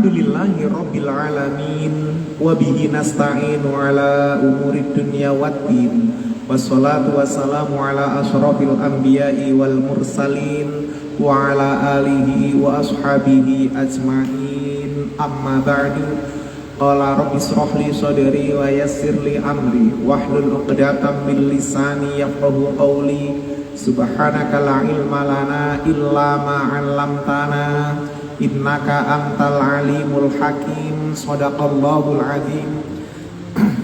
Alhamdulillahi Rabbil Alamin. Wabihi nasta'inu ala umurid dunya waddin. Wassalatu wassalamu ala ashrafil anbiya'i wal mursalin wa ala alihi wa ashabihi ajma'in. Amma ba'du. Qala rabbi israh li sadri wa yassir li amri wahlul 'uqdatam min lisani yafqahu qawli. Subhanaka la ilma lana illa ma 'allamtana innaka antal alimul hakim. Shadaqallahul azim.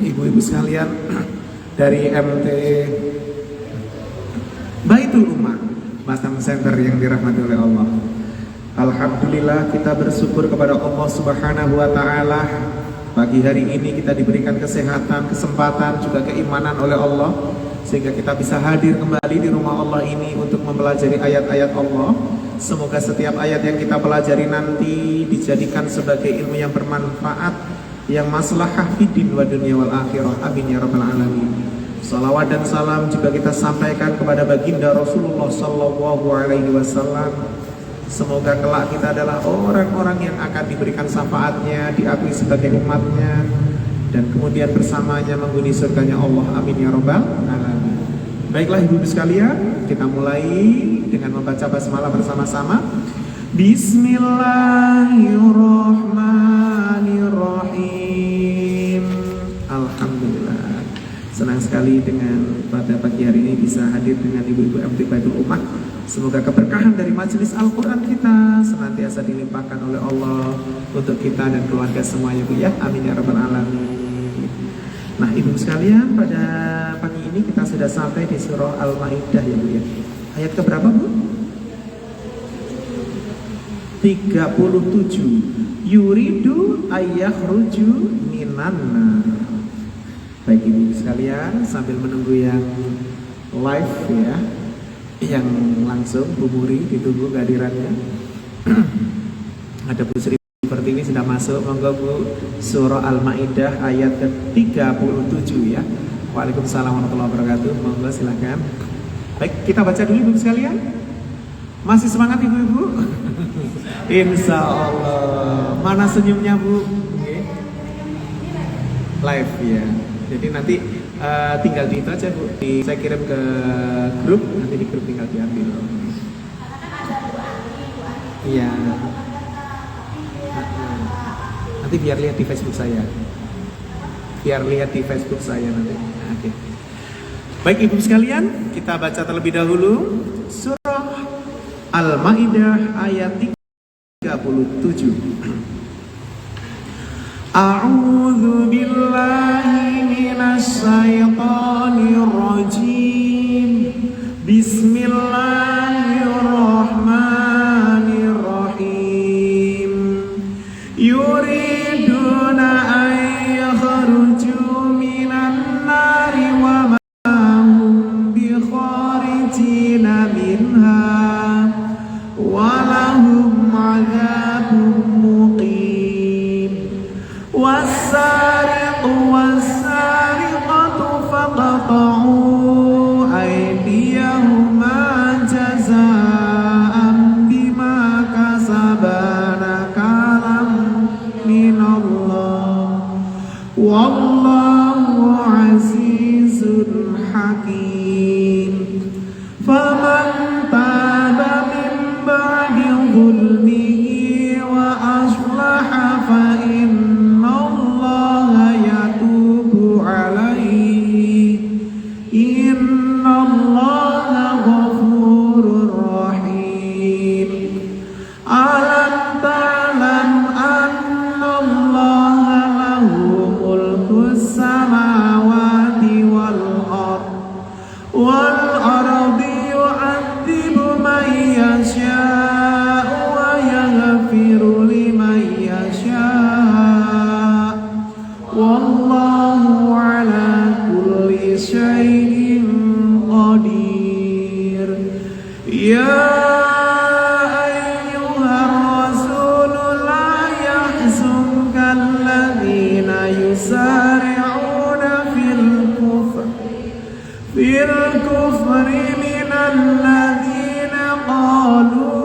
Ibu-ibu sekalian, dari MT Baitul Ummah Batam Center yang dirahmati oleh Allah, alhamdulillah kita bersyukur kepada Allah Subhanahu wa taala. Pagi hari ini kita diberikan kesehatan, kesempatan, juga keimanan oleh Allah, sehingga kita bisa hadir kembali di rumah Allah ini untuk mempelajari ayat-ayat Allah. Semoga setiap ayat yang kita pelajari nanti dijadikan sebagai ilmu yang bermanfaat, yang maslahah fid-din wa dunya wal akhirah. Amin ya rabbal alamin. Salawat dan salam juga kita sampaikan kepada baginda Rasulullah sallallahu alaihi wasallam. Semoga kelak kita adalah orang-orang yang akan diberikan syafaatnya, diakui sebagai umatnya, dan kemudian bersamanya menghuni surganya Allah. Amin ya rabbal alamin. Baiklah ibu-ibu sekalian, kita mulai dengan membaca basmalah bersama-sama. Bismillahirrahmanirrahim. Alhamdulillah, senang sekali dengan pada pagi hari ini bisa hadir dengan ibu-ibu MT Baitul Ummah. Semoga keberkahan dari majelis Al-Quran kita senantiasa dilimpahkan oleh Allah untuk kita dan keluarga semuanya, Bu ya. Amin ya rabbal alamin. Nah ibu sekalian, pada pagi ini kita sudah sampai di surah Al-Maidah ya Bu ya. Ayat keberapa Bu? 37. Yuridu ayyakhruju minan nar. Baik ibu sekalian, sambil menunggu yang live ya, yang langsung Bu Muri ditunggu kehadirannya. Ada Bu Sri Pertiwi sudah masuk, monggo Bu. Surah Al-Maidah ayat ke-37 ya. Waalaikumsalam warahmatullahi wabarakatuh. Monggo silakan. Baik, kita baca dulu ibu sekalian. Masih semangat ibu-ibu? Insya Allah. Mana senyumnya Bu? Okay. Live ya. Jadi nanti tinggal di itu aja Bu. Saya kirim ke grup, nanti di grup tinggal diambil. Iya. Nanti biar lihat di Facebook saya. Biar lihat di Facebook saya nanti. Oke. Baik ibu sekalian, kita baca terlebih dahulu surah Al-Maidah ayat 37. A'udzu billahi minasy syaithanir rajim. Bismillahirrahmanirrahim. Yuriduna an yakhruju minan nari wa ma hum bi kharijina minha wa lahum 'adzabun muqim. Was-sariqu was-sariqatu faqta'u aydiyahuma jazaa'an bima kasaba nakalam minallah wallahu 'azizun hakim. Faman taba min ba'di dhulmihi wa aslaha fa innallaha yatubu 'alaihi innallaha ghafurur rahim. Alam ta'lam annallaha lahu mulkus samawati wal ardi yu'adzibu man yasha'u wa yaghfiru liman yasha' wallahu ala kulli syai'in qadir. Ya ayyuhar rasul la yahzunka alladhina yusari'una fil kufri minal ladzina qalu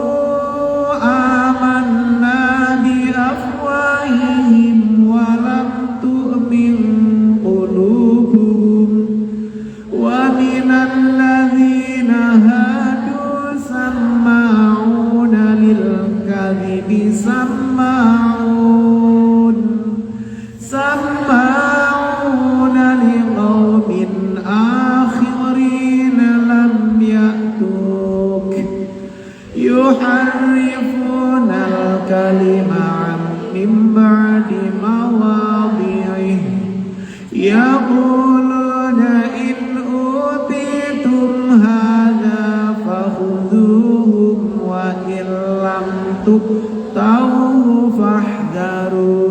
amanna bi afwahihim yaquluna in utitum hadza fakhudhuhum wa illam tu'tau fahdharu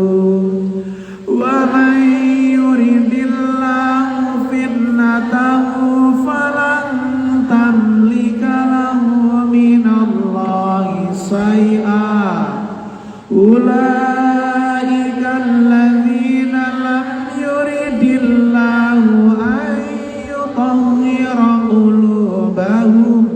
wa man yuridillahu fitnatahu falan tamlika lahu minallahi syai'a ulaika alladzina lam yuridillahu an yutahhira qulubahum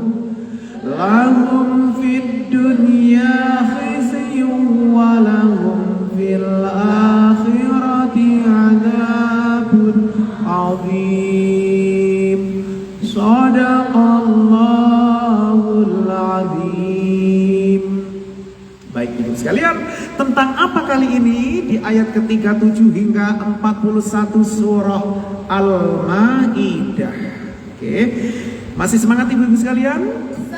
lahum fid dunya khizyun wa lahum fil akhirati adzabun adzim. Shadaqallahul adzim. Baik ibu sekalian, tentang apa kali ini di ayat ke-37 hingga 41 surah Al-Maidah. Oke. Masih semangat ibu-ibu sekalian?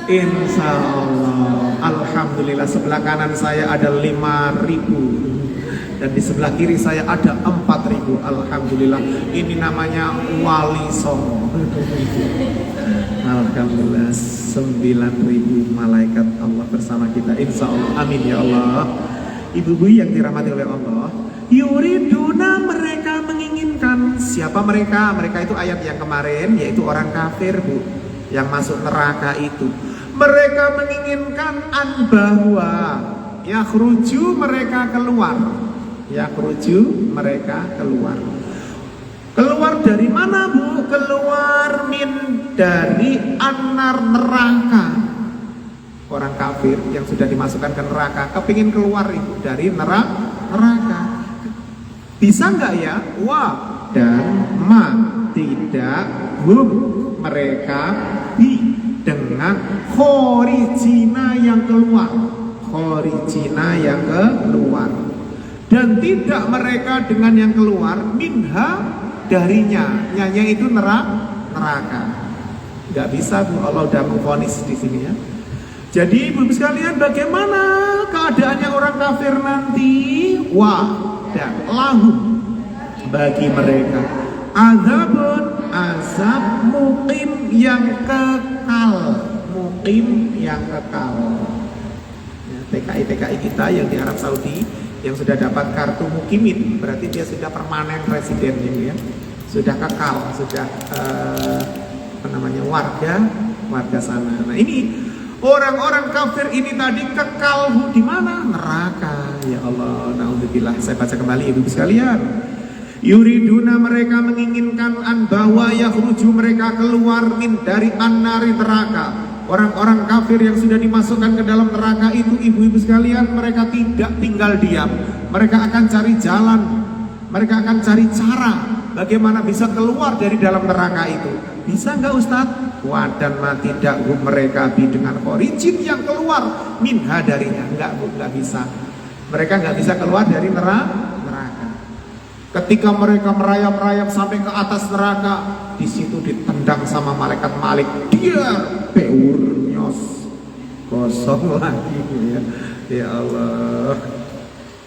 Insya Allah. Alhamdulillah, sebelah kanan saya ada 5.000 dan di sebelah kiri saya ada 4.000. Alhamdulillah, ini namanya Wali Songo. Alhamdulillah, 9.000 malaikat Allah bersama kita. Insya Allah, amin ya Allah. Ibu-ibu yang dirahmati oleh Allah, yuriduna, mereka menginginkan. Siapa mereka? Mereka itu ayat yang kemarin, yaitu orang kafir bu, yang masuk neraka itu. Mereka menginginkan bahwa yakhruju, mereka keluar. Yakhruju, mereka keluar. Keluar dari mana bu? Keluar dari anar, neraka. Orang kafir yang sudah dimasukkan ke neraka kepingin keluar itu dari neraka. Bisa nggak ya? Wa dan ma, tidak, hum, mereka, bi, dengan khorijina, yang keluar. Khorijina, yang keluar. Dan tidak mereka dengan yang keluar, minha, darinya. Nyanya itu neraka. Nggak bisa bu, Allah udah memvonis di sini ya. Jadi ibu sekalian, bagaimana keadaannya orang kafir nanti? Wah, dan lahum, bagi mereka azabun, azab muqim, yang kekal. Muqim, yang kekal. Ya, TKI kita yang di Arab Saudi yang sudah dapat kartu mukimin, berarti dia sudah permanen residen ya. Sudah kekal, sudah warga sana. Nah ini orang-orang kafir ini tadi kekal di mana? Neraka. Ya Allah, naudzubillah. Saya baca kembali ibu sekalian. Yuriduna, mereka menginginkan bahwa yakhruju, mereka keluar dari annari, neraka. Orang-orang kafir yang sudah dimasukkan ke dalam neraka itu ibu-ibu sekalian, mereka tidak tinggal diam. Mereka akan cari jalan. Mereka akan cari cara bagaimana bisa keluar dari dalam neraka itu. Bisa nggak Ustadz? Wadan mati dakwah mereka dengan origin yang keluar minha, darinya. Nggak bisa. Mereka nggak bisa keluar dari neraka. Ketika mereka merayap-rayap sampai ke atas neraka, di situ ditendang sama malaikat Malik. Dia beur nyos, kosong lagi ya. Ya Allah.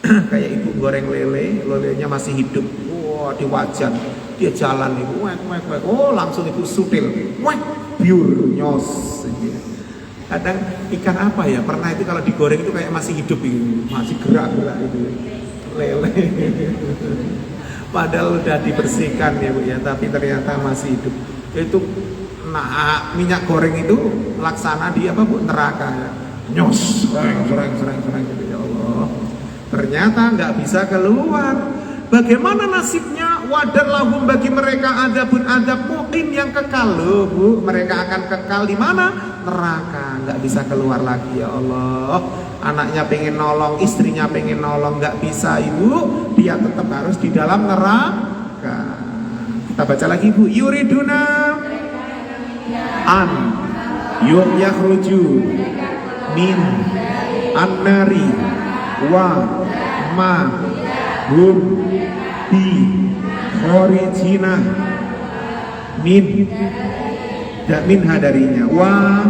Kayak ibu goreng lelenya masih hidup. Wah, di wajan dia jalan ibu, oh langsung itu sutil, biur nyos. Kadang ikan apa ya, pernah itu kalau digoreng itu kayak masih hidup itu, masih gerak-gerak itu lele. Padahal udah dibersihkan ya bu ya, tapi ternyata masih hidup. Itu nah minyak goreng itu laksana di apa bu, neraka ya. Nyos, serang gitu ya Allah. Ternyata nggak bisa keluar. Bagaimana nasibnya? Wadan lahum, bagi mereka adabun, adab muqim, yang kekal loh bu. Mereka akan kekal di mana? Neraka, nggak bisa keluar lagi ya Allah. Anaknya pengen nolong, istrinya pengen nolong, nggak bisa ibu. Dia tetap harus di dalam neraka. Kita baca lagi bu. Yuriduna an yakhruju min annari wa ma hum bi khorijina minha, darinya. Wa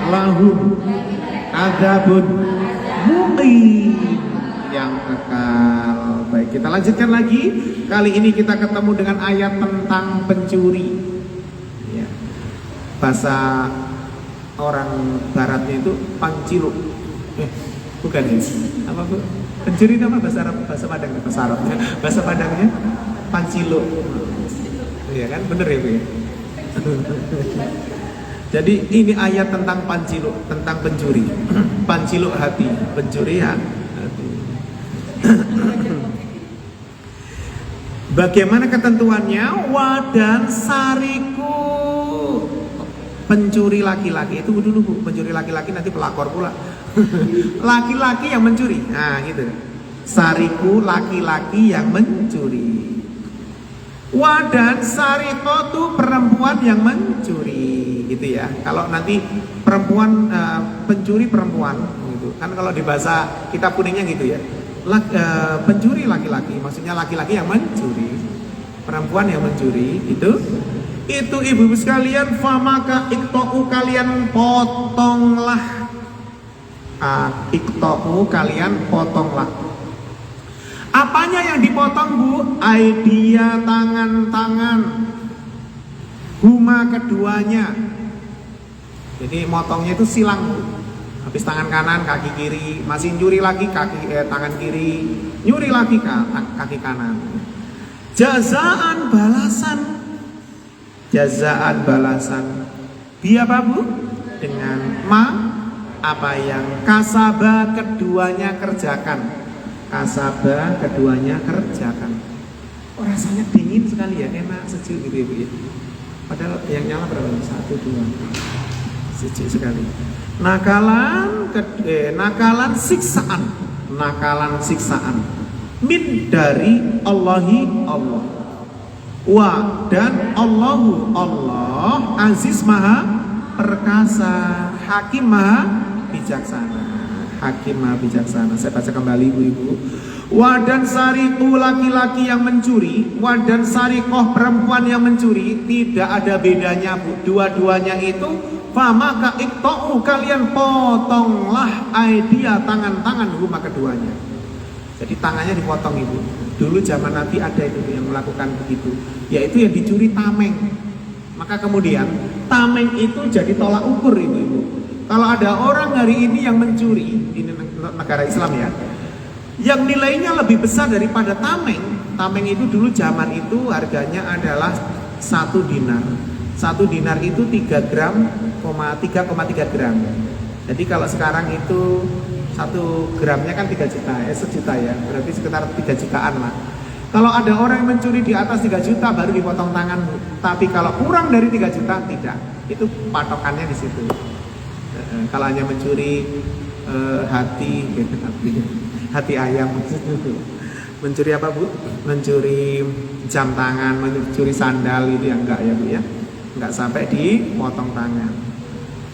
lahum adzabun muqim, yang kekal. Baik Baik, kita lanjutkan lagi. Kali ini kita ketemu dengan ayat tentang pencuri. Ya. Bahasa orang baratnya itu panciluk. Bukan ya? Apa bu? Pencuri itu apa bahasa Arab? Bahasa Padang, bahasa Arabnya. Bahasa Padangnya panciluk. Iya kan? Bener ya bu ya? Jadi ini ayat tentang panciluk, tentang pencuri. Panciluk hati, pencuri hati. Bagaimana ketentuannya? Wadan sariku, pencuri laki-laki itu dulu bu, pencuri laki-laki nanti pelakor pula. Laki-laki yang mencuri, nah gitu. Sariku laki-laki yang mencuri. Wadan sarikotu perempuan yang mencuri, gitu ya. Kalau nanti perempuan pencuri perempuan, gitu kan kalau di bahasa kitab kuningnya gitu ya. Pencuri laki-laki, maksudnya laki-laki yang mencuri, perempuan yang mencuri itu ibu-ibu sekalian, famaka iktoku kalian potonglah, iktoku kalian potonglah. Apanya yang dipotong bu? Aidia tangan-tangan, huma keduanya. Jadi motongnya itu silang bu. Habis tangan kanan, kaki kiri, masih nyuri lagi tangan kiri, nyuri lagi kaki kanan. Jazaan balasan, jazaan balasan. Dia apa bu? Dengan apa yang kasaba keduanya kerjakan, kasaba keduanya kerjakan. Oh rasanya dingin sekali ya, enak sejuk gitu ya bu ya. Padahal yang nyala berapa? 1, 2, sejuk sekali. Nakalan siksaan, nakalan siksaan min dari Allahi Allah. Wa dan Allahu Allah aziz maha perkasa, hakim maha bijaksana, hakim maha bijaksana. Saya baca kembali ibu-ibu. Wadan sariku laki-laki yang mencuri, wadan sarikoh perempuan yang mencuri, tidak ada bedanya bu. Dua-duanya itu famaka ikto'u kalian potonglah aidia tangan-tangan huma keduanya. Jadi tangannya dipotong ibu. Dulu zaman Nabi ada itu yang melakukan begitu, yaitu yang dicuri tameng. Maka kemudian tameng itu jadi tolak ukur ibu. Kalau ada orang hari ini yang mencuri, ini negara Islam ya, yang nilainya lebih besar daripada tameng. Tameng itu dulu zaman itu harganya adalah 1 dinar. 1 dinar itu 3,3 gram. Jadi kalau sekarang itu 1 gramnya kan 3 juta, sejuta ya, berarti sekitar 3 jutaan lah. Kalau ada orang yang mencuri di atas 3 juta baru dipotong tangan. Tapi kalau kurang dari 3 juta tidak. Itu patokannya di situ. Kalau hanya mencuri hati ayam. Mencuri apa bu? Mencuri jam tangan, mencuri sandal itu yang enggak ya bu ya. Enggak sampai dipotong tangan.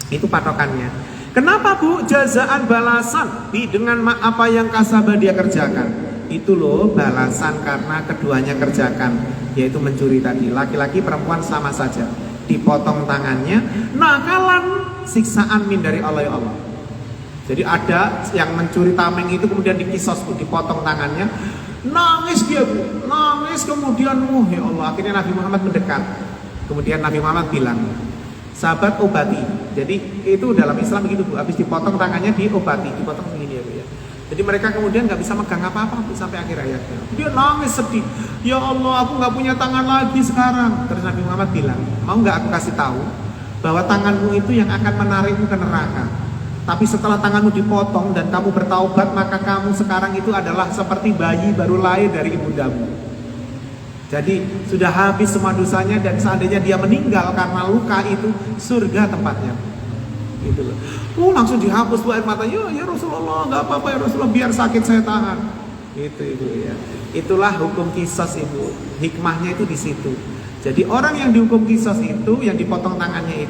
Itu patokannya. Kenapa bu? Jazaan balasan dengan apa yang kasabah dia kerjakan. Itu loh balasan karena keduanya kerjakan, yaitu mencuri tadi. Laki-laki perempuan sama saja, dipotong tangannya. Nakalan siksaan min dari Allah ya Allah. Jadi ada yang mencuri tameng itu kemudian dikisos bu, dipotong tangannya. Nangis dia bu, nangis kemudian ya Allah, akhirnya Nabi Muhammad mendekat. Kemudian Nabi Muhammad bilang, sahabat obati. Jadi itu dalam Islam begitu bu, habis dipotong tangannya diobati, dipotong begini ya bu ya. Jadi mereka kemudian nggak bisa megang apa-apa bu, sampai akhir ayatnya. Dia nangis sedih, ya Allah aku nggak punya tangan lagi sekarang. Terus Nabi Muhammad bilang, mau nggak aku kasih tahu bahwa tanganmu itu yang akan menarikmu ke neraka. Tapi setelah tanganmu dipotong dan kamu bertaubat, maka kamu sekarang itu adalah seperti bayi baru lahir dari ibundamu. Jadi sudah habis semua dosanya, dan seandainya dia meninggal karena luka itu, surga tempatnya. Gitu loh. Langsung dihapus tuh air matanya. Ya Rasulullah, nggak apa-apa ya Rasulullah, biar sakit saya tahan. Itu ibu ya. Itulah hukum qisas ibu. Hikmahnya itu di situ. Jadi orang yang dihukum qisas itu, yang dipotong tangannya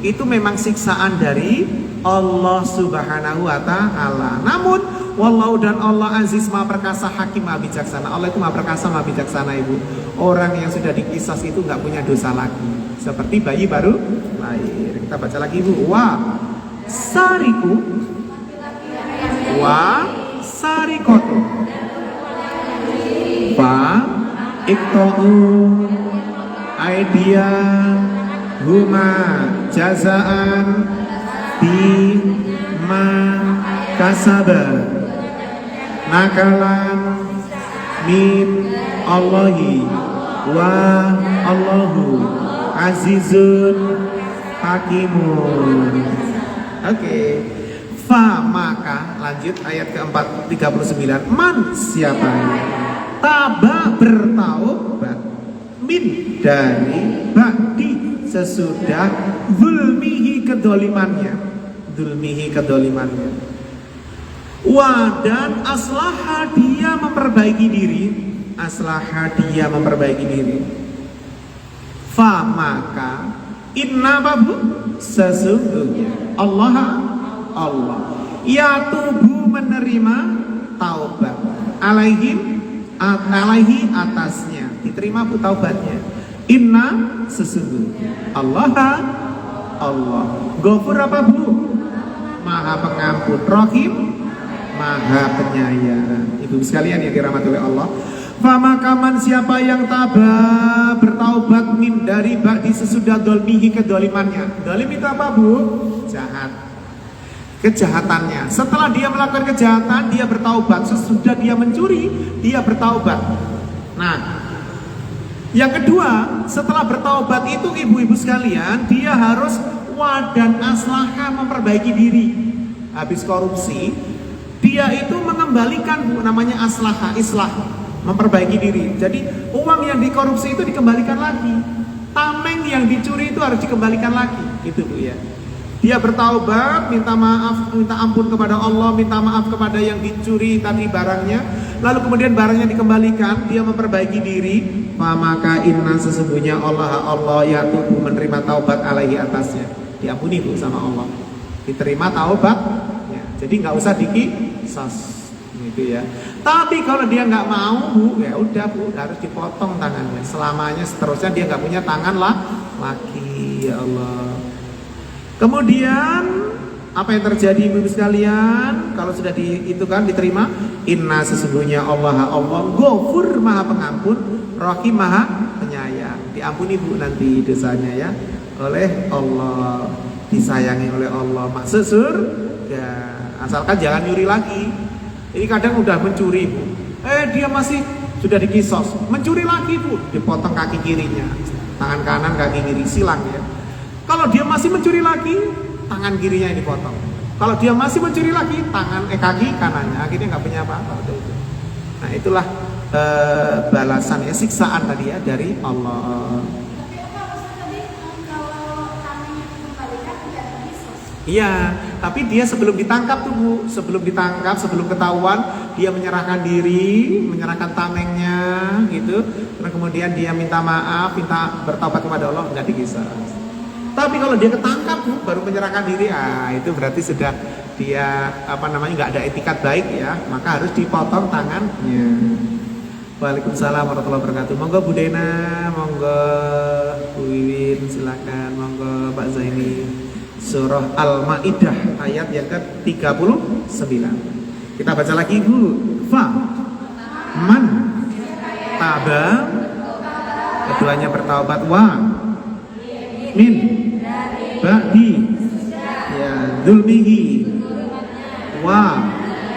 itu memang siksaan dari Allah Subhanahu wa ta'ala. Namun wallahu dan Allah aziz maha perkasa, hakim maha bijaksana. Allah itu maha perkasa, maha bijaksana ibu. Orang yang sudah dikisas itu nggak punya dosa lagi, seperti bayi baru lahir. Kita baca lagi ibu. Wa sariku wa sarikotu Fa iqta'u aidia huma jazaan bima kasaba nakalan min Allahi wa Allahu azizun hakimun. Oke. Fa maka lanjut ayat keempat 39. Man siapa taba bertaubat min dari ba'di sesudah zulmihi kedolimannya dan aslaha dia memperbaiki diri fa maka inna babu sesungguhnya Allah ya tubuh menerima taubat alaihi atasnya, diterima bu taubatnya. Inna sesungguhnya Allah Ghafur apa bu? Maha pengampun, Rahim Maha penyayang. Ibu sekalian yang dirahmati oleh Allah, famakaman siapa yang tabah bertaubat min dari ba'di sesudah dolmihi kedolimannya. Dolim itu apa bu? Jahat, kejahatannya. Setelah dia melakukan kejahatan, dia bertaubat. Sesudah dia mencuri, dia bertaubat. Nah, yang kedua, setelah bertaubat itu ibu-ibu sekalian, dia harus wadan aslaha memperbaiki diri. Habis korupsi, dia itu mengembalikan namanya aslaha, islah, memperbaiki diri. Jadi uang yang dikorupsi itu dikembalikan lagi. Tameng yang dicuri itu harus dikembalikan lagi. Gitu bu ya. Dia bertaubat, minta maaf, minta ampun kepada Allah, minta maaf kepada yang dicuri tadi barangnya, lalu kemudian barangnya dikembalikan, dia memperbaiki diri. Maka inna sesungguhnya Allah ya tubuh menerima taubat alaihi atasnya, diampuni bu sama Allah, diterima taubat ya. Jadi nggak usah dikisas gitu ya. Tapi kalau dia nggak mau bu, ya udah bu, harus dipotong tangannya selamanya, seterusnya dia nggak punya tangan lah lagi. Ya Allah. Kemudian apa yang terjadi ibu sekalian? Kalau sudah itu kan diterima, inna sesungguhnya Allah Ghafur Maha pengampun, Rahim Maha penyayang. Diampuni bu nanti dosanya ya oleh Allah, disayangi oleh Allah, masuk surga. Asalkan jangan nyuri lagi. Ini kadang udah mencuri bu, dia masih sudah dikisos, mencuri lagi bu, dipotong kaki kirinya, tangan kanan kaki kiri, silang ya. Kalau dia masih mencuri lagi, tangan kirinya yang dipotong. Kalau dia masih mencuri lagi, kaki kanannya, akhirnya nggak punya apa-apa. Nah itulah balasan ya, siksaan tadi ya dari Allah. Iya, tapi dia sebelum ditangkap tuh bu, sebelum ketahuan, dia menyerahkan diri, menyerahkan tamengnya gitu. Terus kemudian dia minta maaf, minta bertobat kepada Allah, nggak dikisah. Tapi kalau dia ketangkap bu, baru menyerahkan diri, itu berarti sudah dia nggak ada etikat baik ya, maka harus dipotong tangannya. Waalaikumsalam warahmatullahi wabarakatuh. Monggo Bu Dena, monggo Bu Wiwin, silakan, monggo Pak Zaini. Surah Al-Maidah ayat yang ke-39. Kita baca lagi Bu. Fa man taba, keduanya bertaubat, wa min ba'di ya dzulmihi wa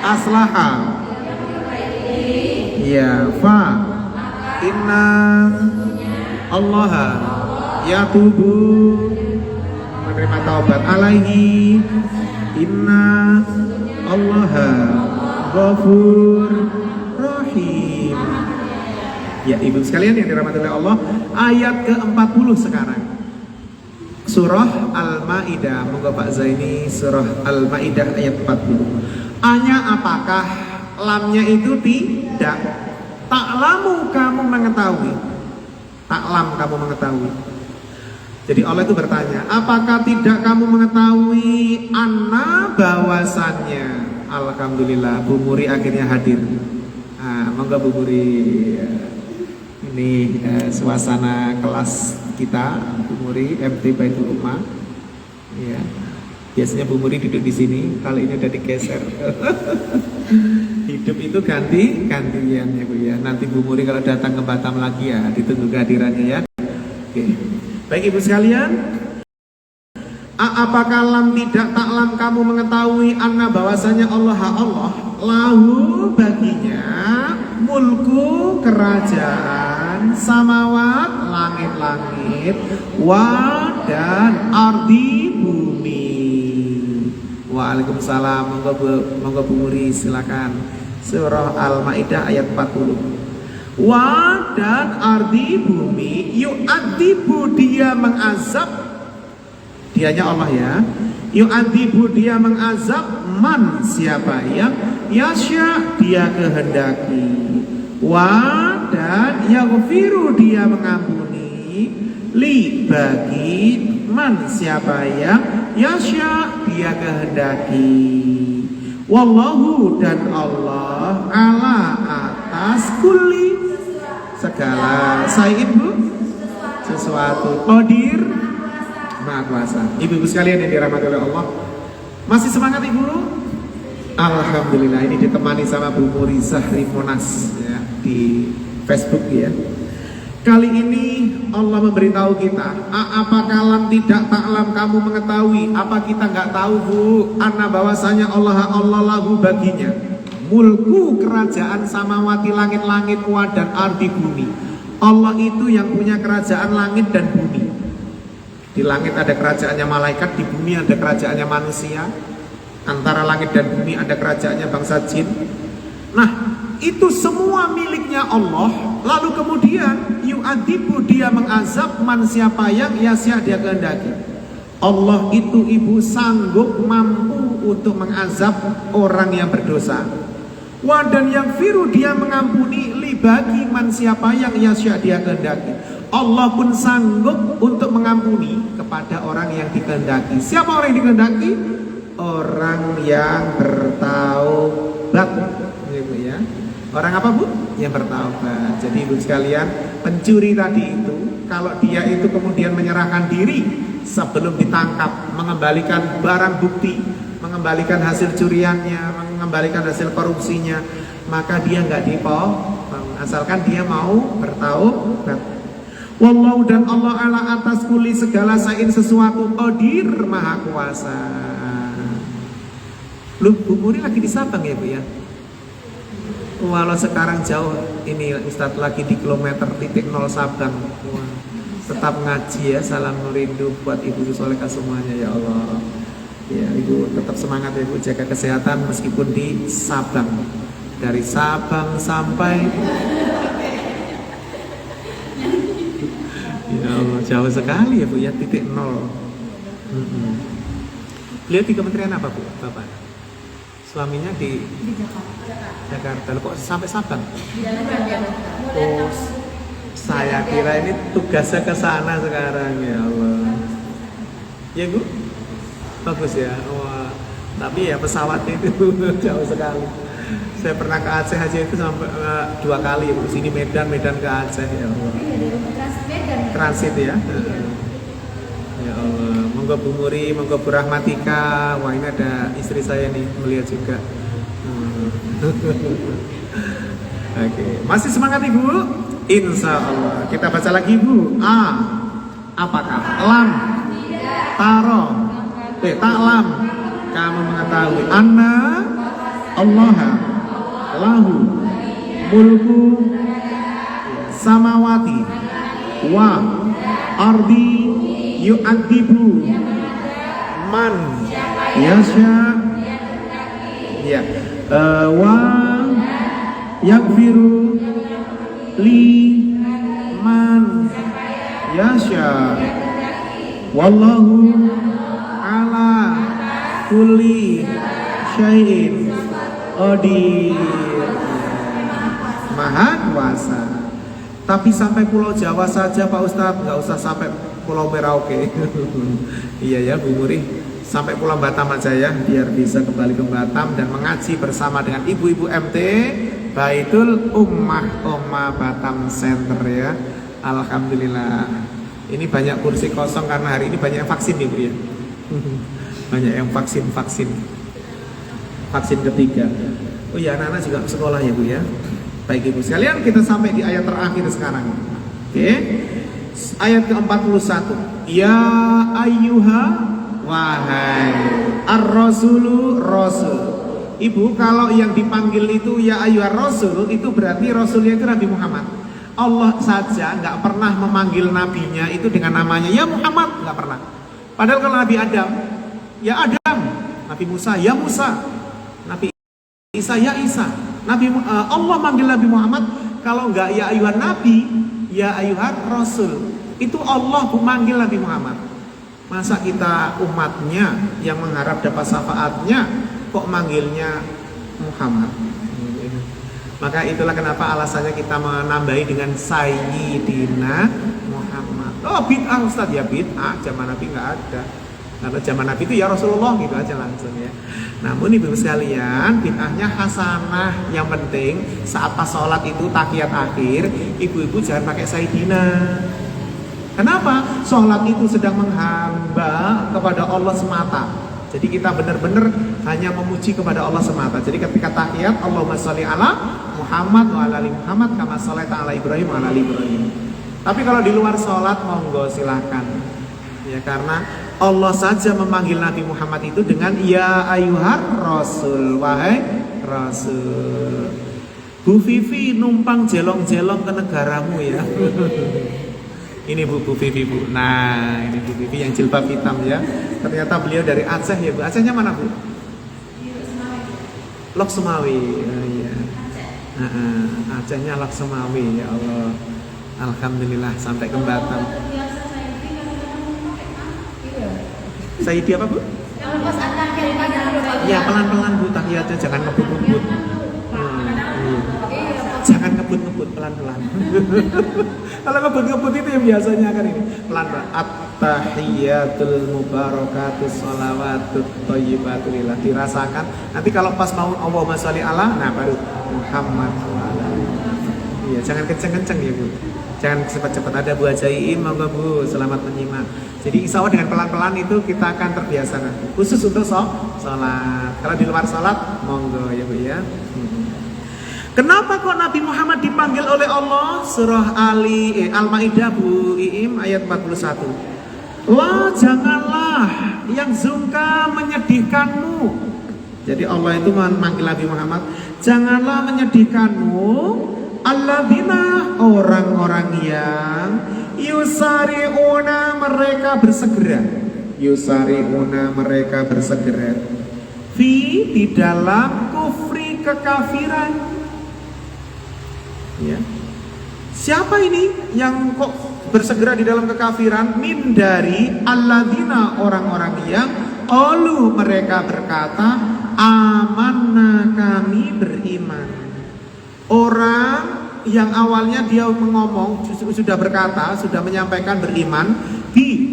aslaha ya fa inna Allah ya tubu menerima taubat alaihi inna Allah Ghafur Rahim. Ya ibu sekalian yang dirahmati oleh Allah, ayat ke-40 sekarang, surah Al-Maidah. Moga Pak Zaini, surah Al-Maidah ayat 40. A-nya apakah? Lamnya itu tidak. Ta'lamu kamu mengetahui. Ta'lam kamu mengetahui. Jadi Allah itu bertanya, apakah tidak kamu mengetahui anna bahwasannya. Alhamdulillah Bu Muri akhirnya hadir. Moga Bu Muri, ini suasana kelas kita Bu Muri MT Baitul Ummah ya. Biasanya Bu Muri duduk di sini, kali ini udah digeser. Hidup itu ganti-gantian ya Bu ya. Nanti Bu Muri kalau datang ke Batam lagi ya ditunggu kehadirannya ya. Oke. Baik Ibu sekalian, apakah lam tidak taklam kamu mengetahui anna bahwasanya Allah lahu baginya mulku kerajaan samawat langit-langit wa dan ardi bumi. Waalaikumsalam. Monggo Bu Muri silakan. Surah Al-Maidah ayat 40. Wa dan ardi bumi yu'adzibu dia mengazab. Dianya Allah ya. Yu'adzibu dia mengazab man siapa yang yasya dia kehendaki. Wa dan yaghfiru dia mengampuni li bagi man siapa yang yasya dia kehendaki. Wallahu dan Allah ala atas kulli segala sayin Bu sesuatu qadir maha kuasa. Ibu-ibu sekalian yang dirahmati oleh Allah, masih semangat Ibu? Alhamdulillah, ini ditemani sama Bu Muri Zahri Monas ya, di Facebook ya. Kali ini Allah memberitahu kita, apakah lam tidak taklam kamu mengetahui? Apa kita nggak tahu Bu? Anna bahwasanya Allah lahu baginya mulku kerajaan samawati langit-langit wa dan ardi bumi. Allah itu yang punya kerajaan langit dan bumi. Di langit ada kerajaannya malaikat, di bumi ada kerajaannya manusia. Antara langit dan bumi ada kerajaannya bangsa jin. Nah, itu semua miliknya Allah. Lalu kemudian yu'adzibu dia mengazab man siapa yang yasya dia kehendaki. Allah itu Ibu sanggup mampu untuk mengazab orang yang berdosa. Wa dan yang firu dia mengampuni li bagi man siapa yang yasya dia kehendaki. Allah pun sanggup untuk mengampuni kepada orang yang dikehendaki. Siapa orang yang dikehendaki? Orang yang bertaubat. Ya. Orang apa Bu? Yang bertaubat. Jadi Ibu sekalian, pencuri tadi itu kalau dia itu kemudian menyerahkan diri sebelum ditangkap, mengembalikan barang bukti, mengembalikan hasil curiannya, mengembalikan hasil korupsinya, maka dia nggak dipotong asalkan dia mau bertaubat. Wallahu dan Allah ala atas kuli segala sain sesuatu qadir maha kuasa. Lu Bu Muri lagi di Sabang ya Bu ya? Walau sekarang jauh ini Ustadz lagi di kilometer titik 0 Sabang. Wah, tetap ngaji ya, salam rindu buat Ibu Soleka semuanya ya Allah. Ya Ibu tetap semangat ya Ibu, jaga kesehatan meskipun di Sabang. Dari Sabang sampai ya Allah, jauh sekali ya Bu ya, titik 0. Beliau di kementerian apa Bu, Bapak? Suaminya di Jakarta. Kok sampai Sabang? Oh, saya kira ini tugasnya ke sana sekarang ya Allah. Ya Bu, bagus ya. Wah, tapi ya pesawatnya itu jauh sekali. Saya pernah ke Aceh aja itu sampai 2 kali Bu. Sini Medan ke Aceh ya Allah. Transit ya. Ya Allah, monggo Bu Muri, monggo Bu Rahmatika. Wah ini ada istri saya nih melihat juga. Oke, masih semangat Ibu? Insya Allah. Kita baca lagi Bu. Apakah lam taro taklam kamu mengetahui anna Allah lahu mulku samawati wa ardi yu'adzibu man yasya ya wa yaghfiru li man yasya wallahu ala kulli syai'in qadir maha kuasa. Tapi sampai Pulau Jawa saja Pak Ustadz, nggak usah sampai Pulau Merauke. Iya ya Bu Muri, sampai Pulau Batam aja ya, biar bisa kembali ke Batam dan mengaji bersama dengan ibu-ibu MT Baitul Ummah Batam Center ya. Alhamdulillah. Ini banyak kursi kosong karena hari ini banyak yang vaksin nih Bu ya. Banyak yang vaksin ketiga. Oh ya, anak-anak juga sekolah ya Bu ya. Baik Ibu sekalian, kita sampai di ayat terakhir sekarang. Oke. Ayat ke-41. Ya ayyuha, wahai ar-rasulu, rasul. Ibu, kalau yang dipanggil itu ya ayyuhar rasul, itu berarti rasulnya itu Nabi Muhammad. Allah saja nggak pernah memanggil nabinya itu dengan namanya ya Muhammad, nggak pernah. Padahal kalau Nabi Adam, ya Adam. Nabi Musa, ya Musa. Nabi Isa, ya Isa. Allah manggil Nabi Muhammad. Kalau nggak ya ayyuhan nabi, ya ayyuhar rasul. Itu Allah memanggil Nabi Muhammad. Masa kita umatnya yang mengharap dapat syafaatnya kok manggilnya Muhammad? Maka itulah kenapa alasannya kita menambahi dengan Sayyidina Muhammad. Oh bid'ah Ustaz, ya bid'ah, zaman Nabi nggak ada. Karena zaman Nabi itu ya Rasulullah gitu aja langsung ya. Namun ibu sekalian, bid'ahnya hasanah. Yang penting saat pas sholat itu tahiyat akhir, ibu-ibu jangan pakai Sayyidina. Kenapa? Sholat itu sedang menghamba kepada Allah semata. Jadi kita benar-benar hanya memuji kepada Allah semata. Jadi ketika tahiyat, Allahumma sholli ala Muhammad wa ala ali Muhammad kama sholaita ala Ibrahim wa ala ali Ibrahim. Tapi kalau di luar sholat, monggo silahkan. Ya, karena Allah saja memanggil Nabi Muhammad itu dengan ya ayyuhar rasul, wahai rasul. Bu Vivi numpang jelong-jelong ke negaramu ya. Ini Bu Vivi Bu. Nah, ini Bu Vivi yang jilbab hitam ya. Ternyata beliau dari Aceh ya Bu. Acehnya mana Bu? Lok Sumawi. Oh, iya. Acehnya Lok Sumawi ya Allah. Alhamdulillah sampai ke Batam. Sayyidi apa Bu? Ya pelan-pelan Bu, tahiyatnya jangan ngebut-ngebut. Jangan ngebut-ngebut, pelan-pelan. Kalau ngebut-ngebut itu yang biasanya kan ini pelan-pelan. At-tahiyatul mubarakatus sholawatut thayyibatu lillah. Dirasakan. Nanti kalau pas mau Allahumma sholli ala, nah baru Muhammad wa ala. Iya, jangan kenceng-kenceng ya Bu. Jangan cepat-cepat. Ada Bu Ajaiin, monggo Bu, selamat menyimak. Jadi insya Allah dengan pelan-pelan itu kita akan terbiasa nanti. Khusus untuk sholat. Kalau di luar sholat, monggo ya Bu ya. Kenapa kok Nabi Muhammad dipanggil oleh Allah? Surah Al-Maidah Bu Iim ayat 41. Wah, janganlah yang zungka menyedihkanmu. Jadi Allah itu memanggil Nabi Muhammad, janganlah menyedihkanmu alladzina, orang-orang yang yusari'una, mereka bersegera. Yusari'una, mereka bersegera. Fi, di dalam kufri, kekafiran. Ya. Siapa ini yang kok bersegera di dalam kekafiran? Min, dari alladzina, orang-orang yang qalu, mereka berkata amanna, kami beriman. Orang yang awalnya dia mengomong sudah berkata, sudah menyampaikan beriman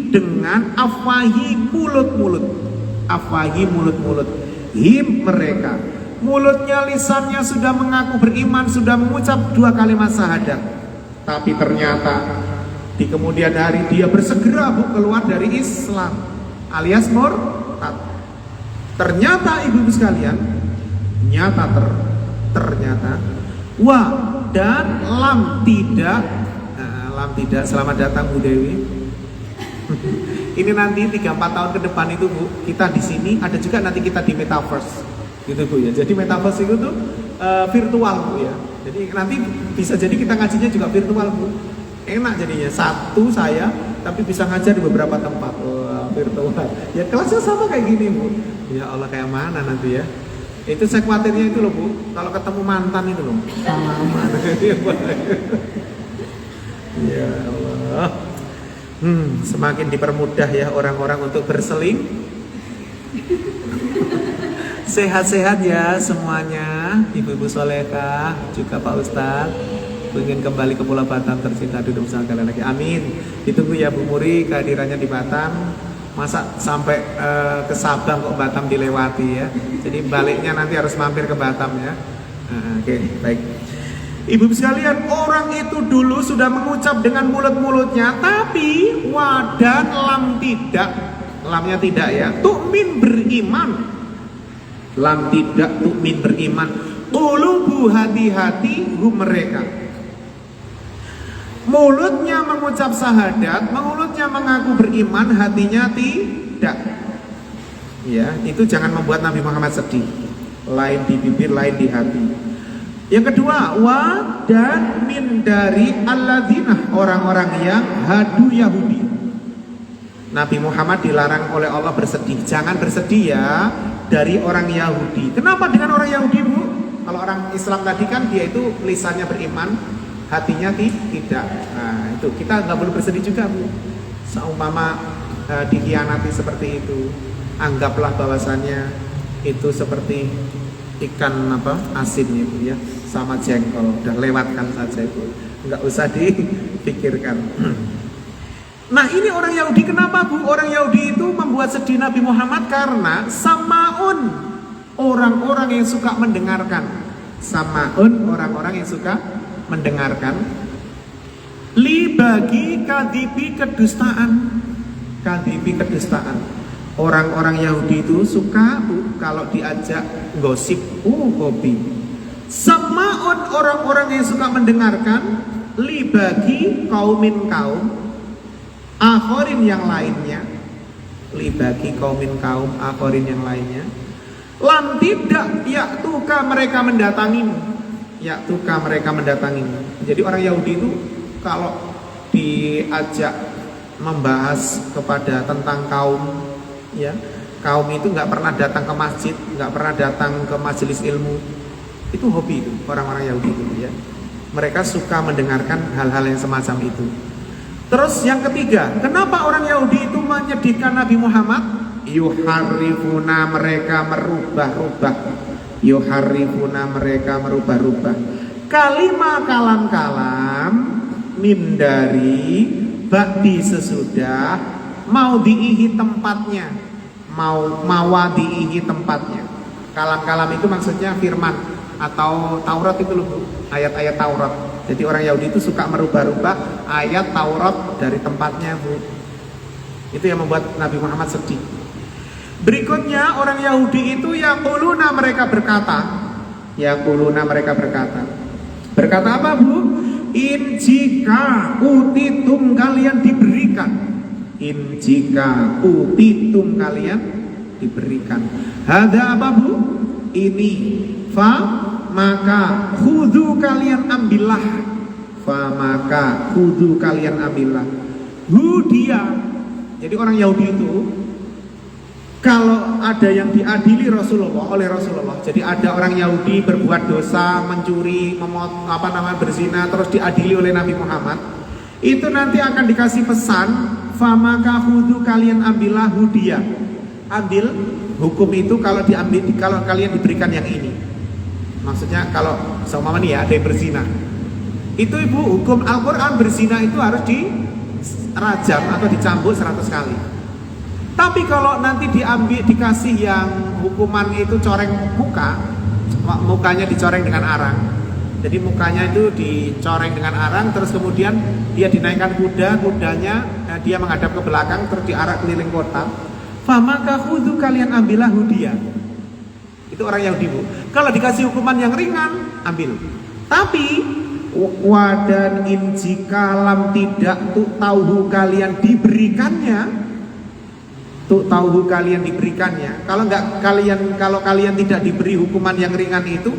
dengan afwahi, mulut-mulut. Afwahi, mulut-mulut. Him, mereka. Mulutnya, lisannya sudah mengaku beriman, sudah mengucap 2 kalimat syahadat. Tapi ternyata di kemudian hari dia bersegera keluar dari Islam, alias murtad. Ternyata ibu-ibu sekalian, ternyata wa dan lam tidak, selamat datang Bu Dewi. Ini nanti 3-4 tahun ke depan itu Bu, kita di sini ada juga nanti kita di metaverse, gitu Bu ya. Jadi metaverse itu tuh virtual Bu ya. Jadi nanti bisa jadi kita ngajinya juga virtual Bu. Enak jadinya, satu saya tapi bisa ngajar di beberapa tempat. Wah, virtual. Ya kelasnya sama kayak gini Bu. Ya Allah, kayak mana nanti ya? Itu saya khawatirnya itu loh Bu, kalau ketemu mantan itu loh. Ya Allah. Semakin dipermudah ya orang-orang untuk berseling. Sehat-sehat ya semuanya, ibu-ibu solehah, juga Pak Ustadz. Ingin kembali ke Pulau Batam tercinta, duduk bersama kalian lagi. Amin. Ditunggu ya Bu Muri kehadirannya di Batam. Masa sampai ke Sabang kok Batam dilewati ya. Jadi baliknya nanti harus mampir ke Batam ya. Oke, baik. Ibu sekalian, orang itu dulu sudah mengucap dengan mulut-mulutnya, tapi wadan lam tidak. Lamnya tidak ya. Tu'min, beriman. Lam tidak, tu'min, beriman. qulubu, hati-hati mereka. Mulutnya mengucap syahadat, mulutnya mengaku beriman, hatinya tidak. Ya, itu jangan membuat Nabi Muhammad sedih. Lain di bibir, lain di hati. Yang kedua, wa dan min dari alladzina, orang-orang yang hadu Yahudi. Nabi Muhammad dilarang oleh Allah bersedih. Jangan bersedih ya dari orang Yahudi. Kenapa dengan orang Yahudi, Bu? Kalau orang Islam tadi kan dia itu lisannya beriman, hatinya tidak. Nah, itu kita nggak boleh bersedih juga, Bu. Seumpama dikhianati seperti itu, anggaplah bahwasannya itu seperti ikan asin itu ya, sama jengkol, udah lewatkan saja itu, nggak usah dipikirkan. Nah, ini orang Yahudi. Kenapa, Bu? Orang Yahudi itu membuat sedih Nabi Muhammad karena samaun, orang-orang yang suka mendengarkan. Samaun, orang-orang yang suka mendengarkan. Li bagi kadibi, kedustaan. Kadibi, kedustaan. Orang-orang Yahudi itu suka, Bu, kalau diajak gosip, hobi. Samaun, orang-orang yang suka mendengarkan. Li bagi kaumin kaum, akhorin yang lainnya, libagi kaumin kaum, akhorin yang lainnya. Lam tidak yaktuka mereka mendatangimu, yaktuka mereka mendatangimu. Jadi orang Yahudi itu kalau diajak membahas kepada tentang kaum, ya, kaum itu nggak pernah datang ke masjid, nggak pernah datang ke majelis ilmu. Itu hobi itu orang-orang Yahudi itu, ya. Mereka suka mendengarkan hal-hal yang semacam itu. Terus yang ketiga, kenapa orang Yahudi itu menyedihkan Nabi Muhammad? Yuharrifuna, mereka merubah-rubah. Yuharrifuna, mereka merubah-rubah. Kalimah kalam-kalam min dari ba'di sesudah mau diihi tempatnya, mawadihi tempatnya. Kalam-kalam itu maksudnya firman atau Taurat itu loh, ayat-ayat Taurat. Jadi orang Yahudi itu suka merubah-rubah ayat Taurat dari tempatnya, Bu. Itu yang membuat Nabi Muhammad sedih. Berikutnya orang Yahudi itu yaquluna, mereka berkata. Yaquluna, mereka berkata. Berkata apa, Bu? In jika utitum, kalian diberikan. In jika utitum, kalian diberikan. Hada apa, Bu? Ini fa maka khudu, kalian ambillah. Fa maka khudu, kalian ambillah. Hu, dia. Jadi orang Yahudi itu kalau ada yang diadili Rasulullah, oleh Rasulullah. Jadi ada orang Yahudi berbuat dosa, mencuri, berzina, terus diadili oleh Nabi Muhammad. Itu nanti akan dikasih pesan, fa maka khudu, kalian ambillah hu, dia. Ambil hukum itu kalau diambil, kalau kalian diberikan yang ini. Maksudnya kalau seumpama nih ya ada yang berzina, itu Ibu, hukum Al-Quran berzina itu harus dirajam atau dicambuk 100 kali. Tapi kalau nanti diambil, dikasih yang hukuman itu coreng muka, mukanya dicoreng dengan arang. Jadi mukanya itu dicoreng dengan arang, terus kemudian dia dinaikkan kuda, kudanya dia menghadap ke belakang, terus diarak keliling kota. Famaka khudu, kalian ambillah dia. Itu orang Yahudi, Bu. Kalau dikasih hukuman yang ringan, ambil. Tapi wadan in jikalam tidak tuh tahu kalian diberikannya, tuh tahu kalian diberikannya. Kalau kalian tidak diberi hukuman yang ringan itu,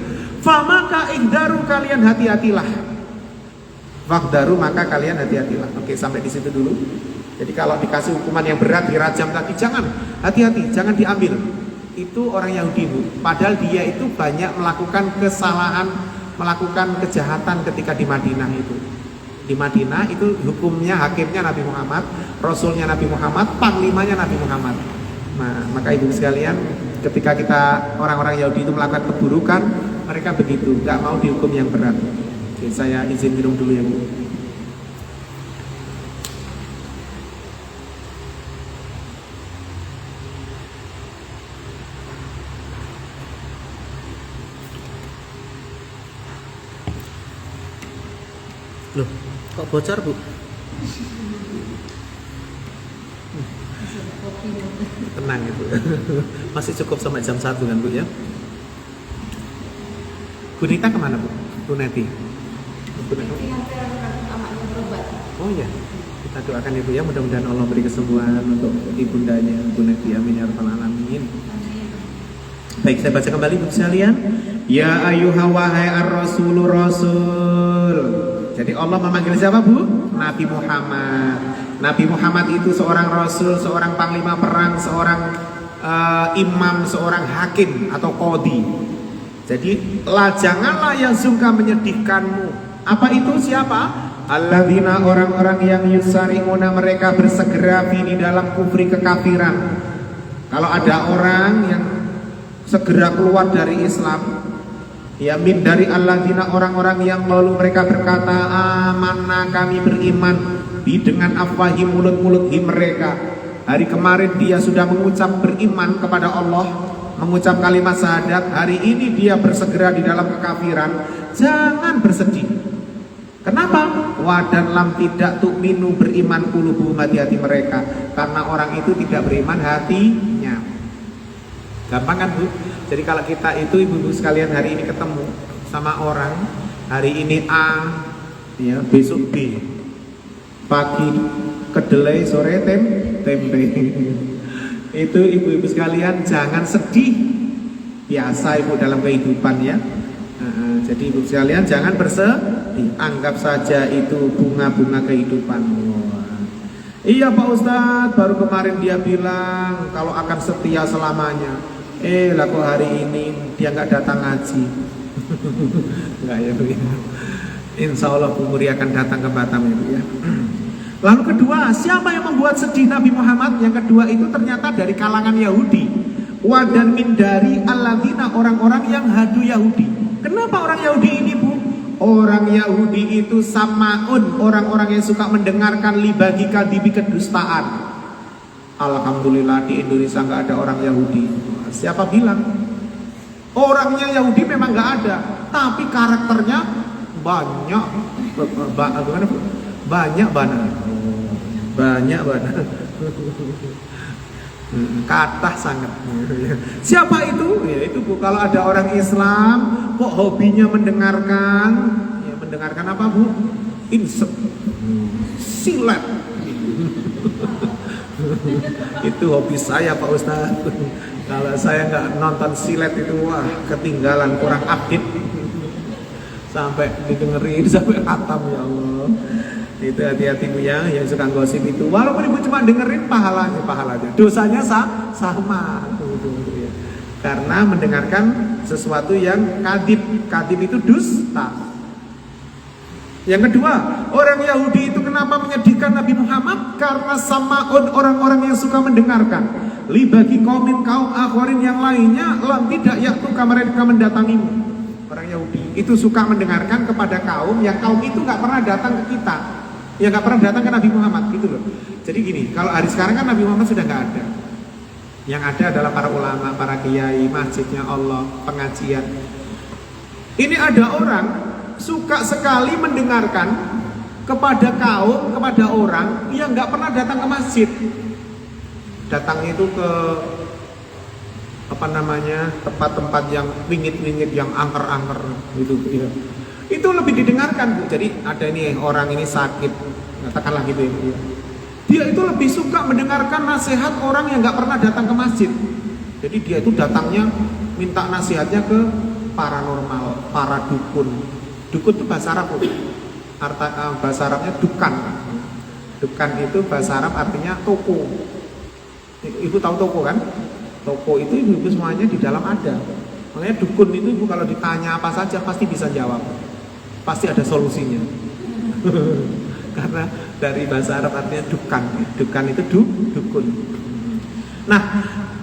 famaka igdaru, kalian hati-hatilah. Fakdaru, maka kalian hati-hatilah. Oke, sampai di situ dulu. Jadi kalau dikasih hukuman yang berat, dirajam tadi, jangan, hati-hati, jangan diambil. Itu orang Yahudi, Bu. Padahal dia itu banyak melakukan kesalahan, melakukan kejahatan ketika di Madinah itu. Di Madinah itu hukumnya, hakimnya Nabi Muhammad, rasulnya Nabi Muhammad, panglimanya Nabi Muhammad. Nah, maka ibu sekalian, ketika kita orang-orang Yahudi itu melakukan keburukan, mereka begitu, gak mau dihukum yang berat. Oke, saya izin minum dulu ya, Bu. Loh, kok bocor, Bu? Tenang ya, Bu. Masih cukup sampai jam 1 kan, Bu ya? Bu Nita kemana Bu? Bu Neti? Bu Neti. Anaknya berobat. Oh iya, kita doakan Ibu ya, mudah-mudahan Allah beri kesembuhan untuk ibundanya Bu Neti, amin ya rabbal alamin. Baik, saya baca kembali Ibu sekalian. Ya ayyuha wahai ar-rasulur rasul. Jadi Allah memanggil siapa Bu? Nabi Muhammad. Nabi Muhammad itu seorang rasul, seorang panglima perang, seorang imam, seorang hakim atau qadhi. Jadi janganlah yang suka menyedihkanmu. Apa itu siapa? Alladzina orang-orang yang yusari'una mereka bersegera di dalam kufri kekafiran. Kalau ada orang yang segera keluar dari Islam, ya min dari alladzina orang-orang yang lalu mereka berkata amanna kami beriman dengan afwahi mulut-mulut mereka. Hari kemarin dia sudah mengucap beriman kepada Allah, mengucap kalimat syahadat. Hari ini dia bersegera di dalam kekafiran. Jangan bersedih. Kenapa? Wadan lam tidak tu'minu beriman qulubuhum hati-hati mereka. Karena orang itu tidak beriman hatinya. Gampang kan Bu? Jadi kalau kita itu ibu-ibu sekalian hari ini ketemu sama orang, hari ini A, ya besok B, pagi kedelai, sore tempe. Itu ibu-ibu sekalian jangan sedih. Biasa Ibu dalam kehidupan ya. Jadi ibu sekalian jangan bersedih. Anggap saja itu bunga-bunga kehidupan. Iya Pak Ustadz, baru kemarin dia bilang kalau akan setia selamanya. Lah kok hari ini dia nggak datang ngaji. Enggak ya Bu ya. Insya Allah Bu Muri akan datang ke Batam ya Bu ya. Lalu kedua, siapa yang membuat sedih Nabi Muhammad? Yang kedua itu ternyata dari kalangan Yahudi. Wadan min dari alladzina orang-orang yang hadu Yahudi. Kenapa orang Yahudi ini Bu? Orang Yahudi itu samaun, orang-orang yang suka mendengarkan libagi kadibi kedustaan. Alhamdulillah di Indonesia nggak ada orang Yahudi. Siapa bilang? Orangnya Yahudi memang nggak ada, tapi karakternya banyak. Bagaimana Bu? Banyak banget. Banyak banget. Kathah sangat. Siapa itu? Ya itu Bu, kalau ada orang Islam kok hobinya mendengarkan, ya mendengarkan apa Bu? Insek, silat. Itu hobi saya Pak Ustadz. Kalau saya nggak nonton silat itu wah ketinggalan, kurang update. Sampai didengerin sampai khatam ya Allah. Itu hati-hati Bu ya, yang suka gosip itu. Walaupun Ibu cuma dengerin pahalanya. Dosanya sama. Ya. Karena mendengarkan sesuatu yang kadib. Kadib itu dusta. Yang kedua, orang Yahudi itu kenapa menyedihkan Nabi Muhammad? Karena samaun orang-orang yang suka mendengarkan. Libagi kaum akhirin yang lainnya lam tidak yaktuka mereka mendatangimu. Orang Yahudi itu suka mendengarkan kepada kaum yang kaum itu nggak pernah datang ke kita. Ya nggak pernah datang ke Nabi Muhammad gitu loh. Jadi gini, kalau hari sekarang kan Nabi Muhammad sudah nggak ada. Yang ada adalah para ulama, para kiai, masjidnya Allah, pengajian. Ini ada orang suka sekali mendengarkan kepada kaum, kepada orang yang nggak pernah datang ke masjid. Datang itu ke tempat-tempat yang wingit-wingit, yang angker-angker gitu ya. Itu lebih didengarkan Bu. Jadi ada ini orang ini sakit, katakanlah gitu ya. Dia itu lebih suka mendengarkan nasihat orang yang nggak pernah datang ke masjid. Jadi dia itu datangnya minta nasihatnya ke paranormal, para dukun. Dukun itu bahasa Arab Bu. Bahasa Arabnya dukan. Dukan itu bahasa Arab artinya toko. Ibu tahu toko kan? Toko itu ibu-ibu semuanya di dalam ada. Makanya dukun itu Ibu kalau ditanya apa saja pasti bisa jawab. Pasti ada solusinya. Karena dari bahasa Arab artinya dukan. Dukan itu dukun. Nah,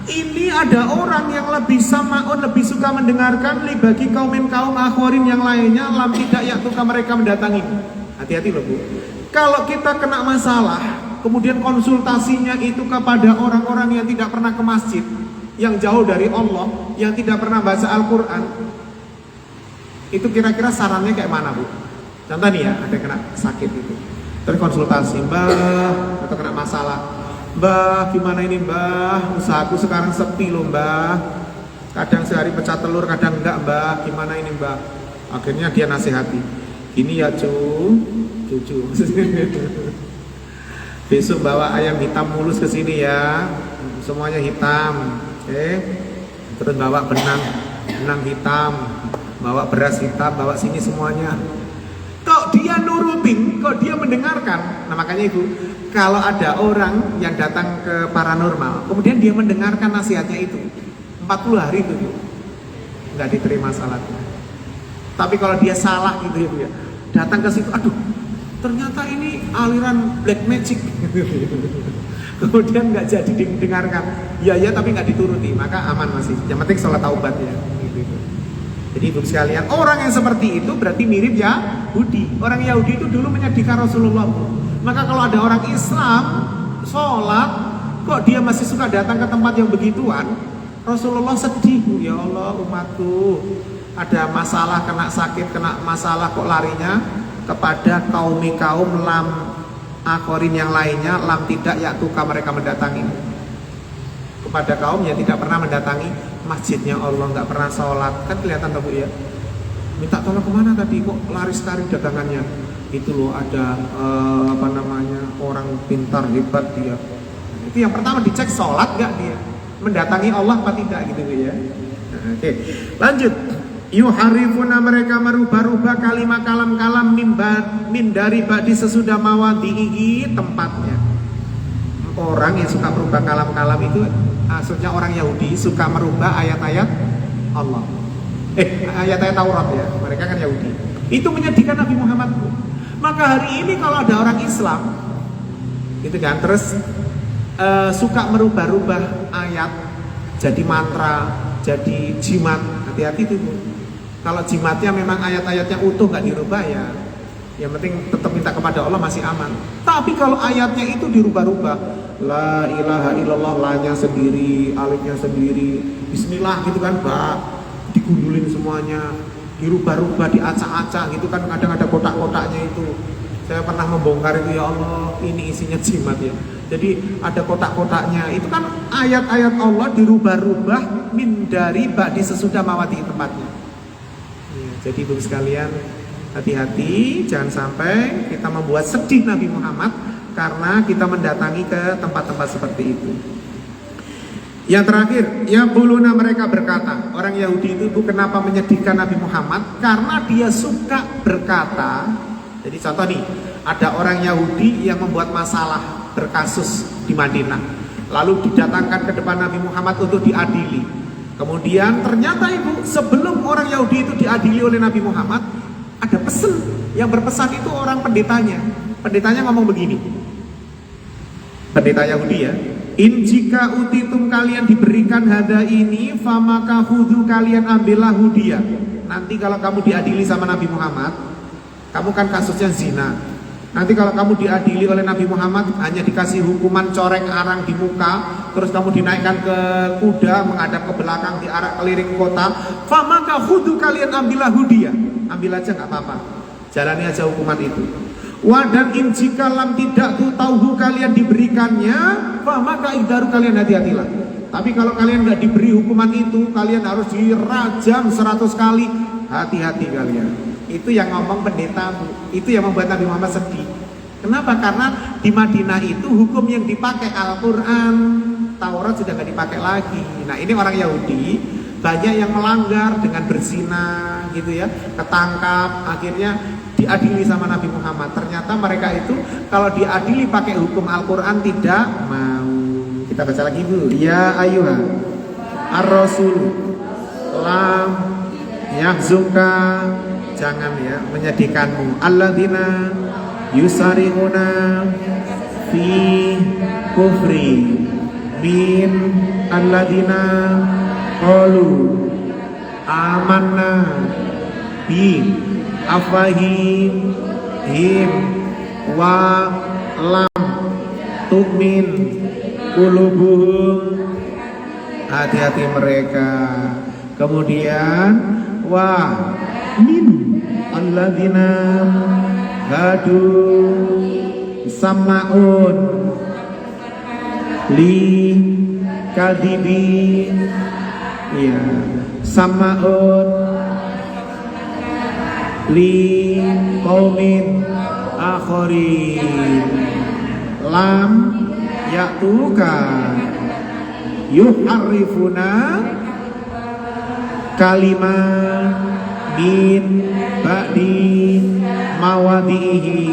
ini ada orang yang lebih samaun, lebih suka mendengarkan bagi kaum akhirin yang lainnya lam tidak yaktuka mereka mendatangi. Hati-hati loh Bu. Kalau kita kena masalah, kemudian konsultasinya itu kepada orang-orang yang tidak pernah ke masjid, yang jauh dari Allah, yang tidak pernah baca Al-Quran, itu kira-kira sarannya kayak mana Bu? Contoh nih ya, ada kena sakit itu, terus konsultasi, Mbah, atau kena masalah, Mbah gimana ini Mbah, usahaku sekarang sepi loh Mbah, kadang sehari pecah telur, kadang enggak Mbah, gimana ini Mbah? Akhirnya dia nasihati, gini ya cucu. Besok bawa ayam hitam mulus ke sini ya, semuanya hitam, terus bawa benang hitam, bawa beras hitam, bawa sini semuanya. Kok dia nurutin, kok dia mendengarkan. Nah makanya itu, kalau ada orang yang datang ke paranormal, kemudian dia mendengarkan nasihatnya itu, 40 hari itu nggak diterima salatnya. Tapi kalau dia salah gitu ya, datang ke situ, aduh, ternyata ini aliran black magic. Kemudian nggak jadi didengarkan, ya tapi nggak dituruti, maka aman masih. Yang penting sholat taubat ya. Gitu. Jadi ibu sekalian, orang yang seperti itu berarti mirip Yahudi. Orang Yahudi itu dulu menyedihkan Rasulullah. Maka kalau ada orang Islam sholat, kok dia masih suka datang ke tempat yang begituan, Rasulullah sedih. Ya Allah, umatku ada masalah, kena sakit, kena masalah, kok larinya kepada kaum lam akhorin yang lainnya, lam tidak yaktuka, mereka mendatangi kepada kaum yang tidak pernah mendatangi masjidnya Allah, nggak pernah sholat. Kan kelihatan Bu ya, minta tolong kemana tadi, kok lari sekali dagangannya. Itu loh ada orang pintar hebat dia. Itu yang pertama dicek, sholat nggak dia, mendatangi Allah apa tidak gitu Bu ya. Oke, lanjut. Yuharifuna, mereka merubah-rubah kalimat kalam-kalam min dari ba'di sesudah mawadihi, tempatnya. Orang yang suka merubah kalam-kalam itu maksudnya orang Yahudi suka merubah ayat-ayat Allah. Ayat-ayat Taurat ya. Mereka kan Yahudi. Itu menyedihkan Nabi Muhammad. Maka hari ini kalau ada orang Islam gitu kan, terus suka merubah-rubah ayat jadi mantra, jadi jimat, hati-hati itu Bu. Kalau jimatnya memang ayat-ayatnya utuh nggak dirubah ya, yang penting tetap minta kepada Allah masih aman. Tapi kalau ayatnya itu dirubah-rubah, la ilaha illallah, la-nya sendiri, alifnya sendiri, bismillah gitu kan, digundulin semuanya, dirubah-rubah, diacak-acak gitu kan, kadang ada kotak-kotaknya itu. Saya pernah membongkar itu, ya Allah, ini isinya jimat ya. Jadi ada kotak-kotaknya, itu kan ayat-ayat Allah dirubah-rubah min dari ba'di sesudah mawati tempatnya. Jadi ibu sekalian, hati-hati jangan sampai kita membuat sedih Nabi Muhammad karena kita mendatangi ke tempat-tempat seperti itu. Yang terakhir, yaquluna, mereka berkata, orang Yahudi itu kenapa menyedihkan Nabi Muhammad? Karena dia suka berkata. Jadi contoh nih, ada orang Yahudi yang membuat masalah, berkasus di Madinah, lalu didatangkan ke depan Nabi Muhammad untuk diadili. Kemudian ternyata ibu, sebelum orang Yahudi itu diadili oleh Nabi Muhammad, ada pesan. Yang berpesan itu orang pendetanya. Pendetanya ngomong begini, pendeta Yahudi ya, in jika utitum, kalian diberikan hada ini, famaka hudu, kalian ambillah hudia. Nanti kalau kamu diadili sama Nabi Muhammad, kamu kan kasusnya zina. Nanti kalau kamu diadili oleh Nabi Muhammad, hanya dikasih hukuman coreng arang di muka, terus kamu dinaikkan ke kuda, menghadap ke belakang, diarak keliling kota. Famaka hudu, kalian ambillah hudia. Ambil aja nggak apa-apa, jalani aja hukuman itu. Wadan in jika lam tidak tahu kalian diberikannya, famaka igdaru, kalian hati-hatilah. Tapi kalau kalian nggak diberi hukuman itu, kalian harus dirajam 100 kali. Hati-hati kalian. Itu yang ngomong pendeta Bu. Itu yang membuat Nabi Muhammad sedih. Kenapa? Karena di Madinah itu hukum yang dipakai Al-Quran, Taurat sudah nggak dipakai lagi. Nah ini orang Yahudi banyak yang melanggar dengan berzina gitu ya, ketangkap, akhirnya diadili sama Nabi Muhammad. Ternyata mereka itu kalau diadili pakai hukum Al-Quran tidak mau. Kita baca lagi Bu. Ya ayyuha ar-rasul lam yahzunka, jangan ya menyedihkanmu, alladzina yusari'una fi kufri min alladzina qalu amanna bi afahim wa lam tu'min qulubuhum. Hati-hati mereka. Kemudian wa min alladzina hadu sama'un li kadibi, ya sama'un li qaumin akharin. Lam ya'tuka yuharrifuna kalimah min ba'di mawadhihi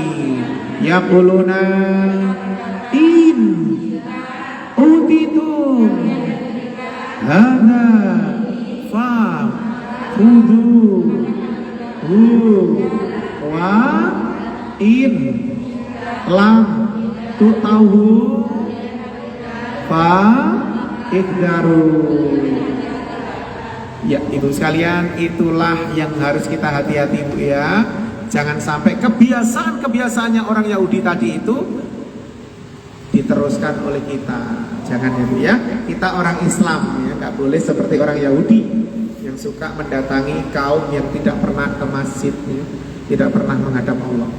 yaquluna in utitum hadza fa khudhu wa in lam tutahu fa ikdaru. Ya ibu sekalian, itulah yang harus kita hati-hati bu ya. Jangan sampai kebiasaan-kebiasaannya orang Yahudi tadi itu diteruskan oleh kita. Jangan ya bu ya. Kita orang Islam ya, nggak boleh seperti orang Yahudi yang suka mendatangi kaum yang tidak pernah ke masjid ya, tidak pernah menghadap Allah.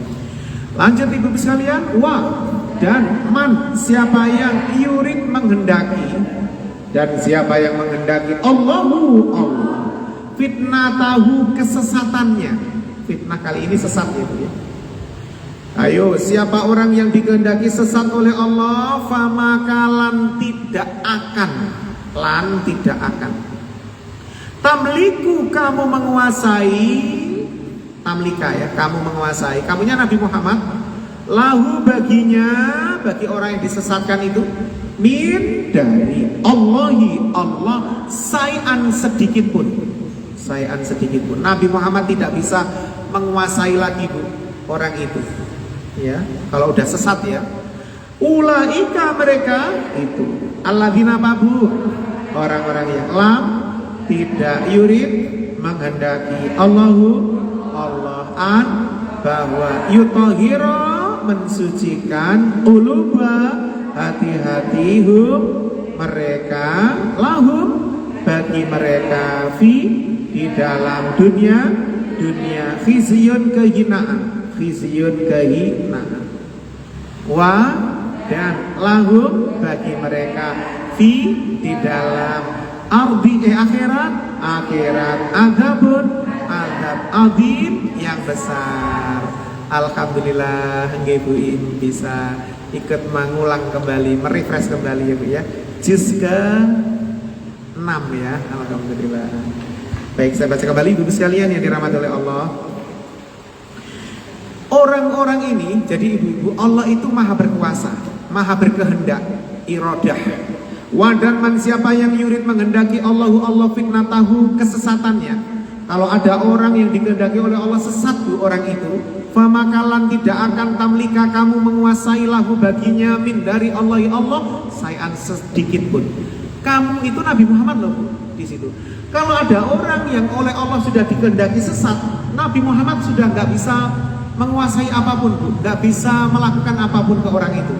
Lanjut ibu sekalian, wa dan man, siapa yang yurid menghendaki, dan siapa yang menghendaki Allahu Allah fitnatahu, kesesatannya. Fitnah kali ini sesat ya, ya. Ayo, siapa orang yang dikehendaki sesat oleh Allah, famakalan tidak akan, lan tidak akan. Tamliku, kamu menguasai, tamlika ya, kamu menguasai, kamunya Nabi Muhammad, lahu baginya, bagi orang yang disesatkan itu, min dari Allahi Allah, sayan sedikit pun, sayan sedikit pun. Nabi Muhammad tidak bisa menguasai lagi bu orang itu ya, kalau udah sesat ya. Ulaika mereka itu alladzina babu, orang-orang yang lam tidak yurid menghendaki Allahu Allah an, bahwa yutahhira mensucikan uluba hati-hatihum mereka, lahum bagi mereka, fi di dalam dunia khizyun kehinaan, khizyun kehinaan, wa dan lahum bagi mereka, fi di dalam ardi akhirat azabun azab azim yang besar. Alhamdulillah nggih Bu Im bisa ikut mengulang kembali, merefresh kembali ya Bu ya. Juz ke-6 ya. Alhamdulillah. Baik, saya baca kembali Ibu sekalian yang dirahmati oleh Allah. Orang-orang ini, jadi ibu-ibu, Allah itu maha berkuasa, maha berkehendak, iradah. Wadan man, siapa yang yurid menghendaki Allahu Allah fitnatahu, kesesatannya. Kalau ada orang yang dikehendaki oleh Allah sesat bu orang itu, famakalan tidak akan tamlika, kamu menguasai lahu baginya, min dari Allah sayan sedikit pun. Kamu itu Nabi Muhammad loh bu, di situ. Kalau ada orang yang oleh Allah sudah dikehendaki sesat, Nabi Muhammad sudah nggak bisa menguasai apapun bu, nggak bisa melakukan apapun ke orang itu.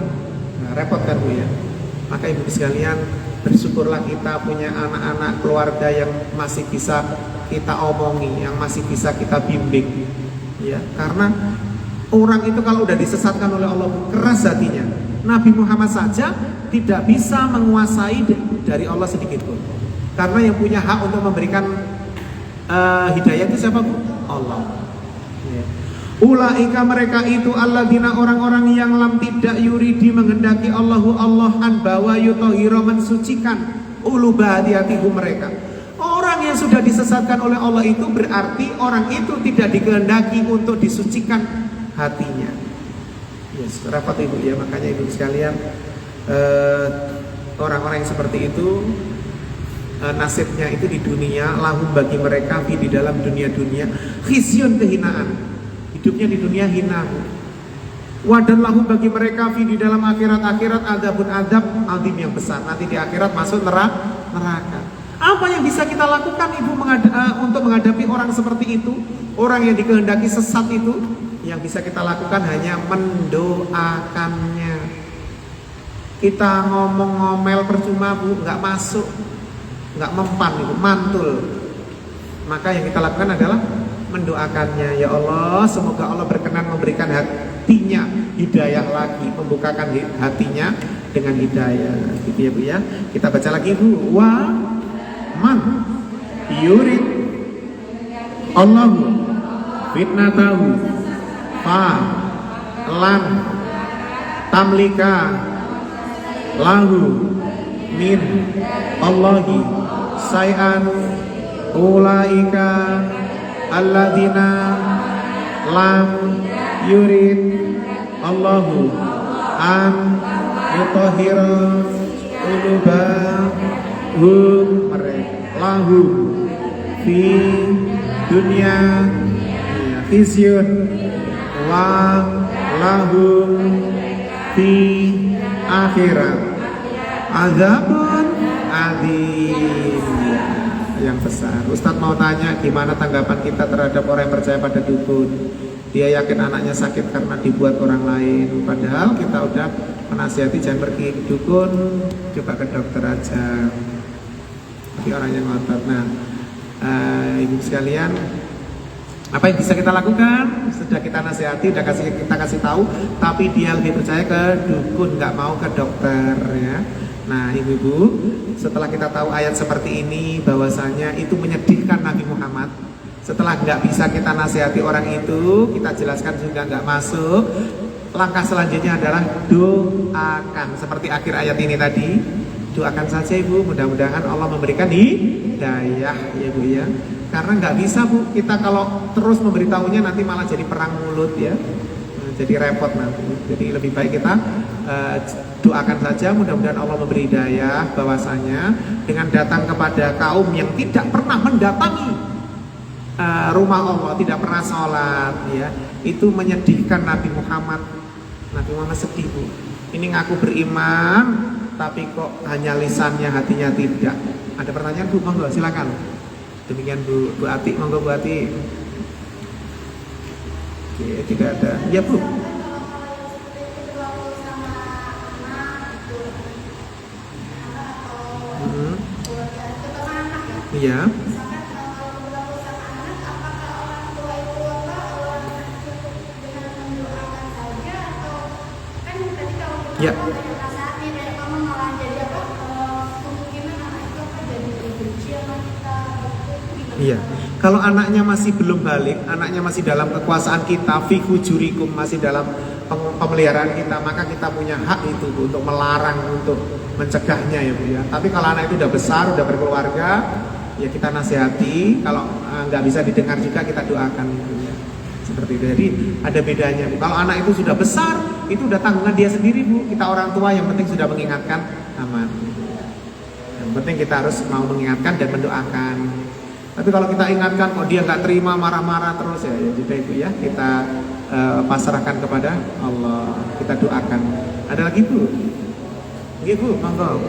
Nah, repot kan bu ya. Maka ibu sekalian, bersyukurlah kita punya anak-anak, keluarga yang masih bisa kita omongi, yang masih bisa kita bimbing ya. Karena orang itu kalau udah disesatkan oleh Allah, keras hatinya. Nabi Muhammad saja tidak bisa menguasai dari Allah sedikit pun. Karena yang punya hak untuk memberikan hidayah itu siapa bu? Allah ya. Ulaika mereka itu alladzina, orang-orang yang lam tidak yuridi menghendaki Allahu Allah an, bahwa yutahhira mensucikan uluba hati-hatihu mereka. Orang yang sudah disesatkan oleh Allah itu berarti orang itu tidak dikehendaki untuk disucikan hatinya. Yes, rapat ibu ya. Makanya ibu sekalian, orang-orang yang seperti itu nasibnya itu di dunia, lahum bagi mereka di dalam dunia khizyun, kehinaan. Hidupnya di dunia hina. Wadan lahum bagi mereka di dalam akhirat adabun adab azim yang besar. Nanti di akhirat masuk neraka. Apa yang bisa kita lakukan ibu untuk menghadapi orang seperti itu, orang yang dikehendaki sesat itu? Yang bisa kita lakukan hanya mendoakannya. Kita ngomel percuma bu, nggak masuk, nggak mempan ibu, mantul. Maka yang kita lakukan adalah mendoakannya. Ya Allah, semoga Allah berkenan memberikan hatinya hidayah lagi, membukakan hatinya dengan hidayah. Gitu ya bu ya. Kita baca lagi bu. Wa man yurid Allahu fitnatahu fa lan tamlika lahu min Allahi say'an ulaika alladzina lam yurid Allahu an yutahhira qulubahum lahu fi dunya khizyun wa lahum fi akhirat azabun adzim yang besar. Ustadz mau tanya gimana tanggapan kita terhadap orang yang percaya pada dukun. Dia yakin anaknya sakit karena dibuat orang lain, padahal kita udah menasihati jangan pergi ke dukun, coba ke dokter aja. Tapi orangnya ngotot. Nah, ibu sekalian, apa yang bisa kita lakukan? Sudah kita nasihati, udah kita kasih tahu, tapi dia lebih percaya ke dukun, nggak mau ke dokter ya. Nah, ibu-ibu, setelah kita tahu ayat seperti ini, bahwasanya itu menyedihkan Nabi Muhammad. Setelah nggak bisa kita nasihati orang itu, kita jelaskan juga nggak masuk. Langkah selanjutnya adalah doakan. Seperti akhir ayat ini tadi, doakan saja ibu. Mudah-mudahan Allah memberikan hidayah ya bu ya. Karena nggak bisa bu, kita kalau terus memberitahunya nanti malah jadi perang mulut ya. Jadi repot nanti. Jadi lebih baik kita doakan saja. Mudah-mudahan Allah memberi hidayah. Bahwasanya dengan datang kepada kaum yang tidak pernah mendatangi rumah Allah, tidak pernah sholat ya, itu menyedihkan Nabi Muhammad. Nabi Muhammad sedih bu. Ini ngaku beriman tapi kok hanya lisannya, hatinya tidak. Ada pertanyaan bu? Monggo silakan. Demikian Bu Ati, monggo Bu Ati. Oke, tidak ada. Ya bu. Iya. Ya. Iya. Kalau anaknya masih belum balik, anaknya masih dalam kekuasaan kita, fi hujurikum, masih dalam pemeliharaan kita, maka kita punya hak itu Bu, untuk melarang, untuk mencegahnya ya Bu ya. Tapi kalau anak itu udah besar, udah berkeluarga, ya kita nasihati. Kalau nggak bisa didengar juga kita doakan gitu ya. Seperti itu. Jadi ada bedanya Bu. Kalau anak itu sudah besar, itu udah tanggungan dia sendiri Bu. Kita orang tua yang penting sudah mengingatkan, aman. Yang penting kita harus mau mengingatkan dan mendoakan. Tapi kalau kita ingatkan kok dia nggak terima, marah-marah terus ya, jadi itu ya kita pasrahkan kepada Allah, kita doakan. Ada lagi Bu? Iya Bu, monggo.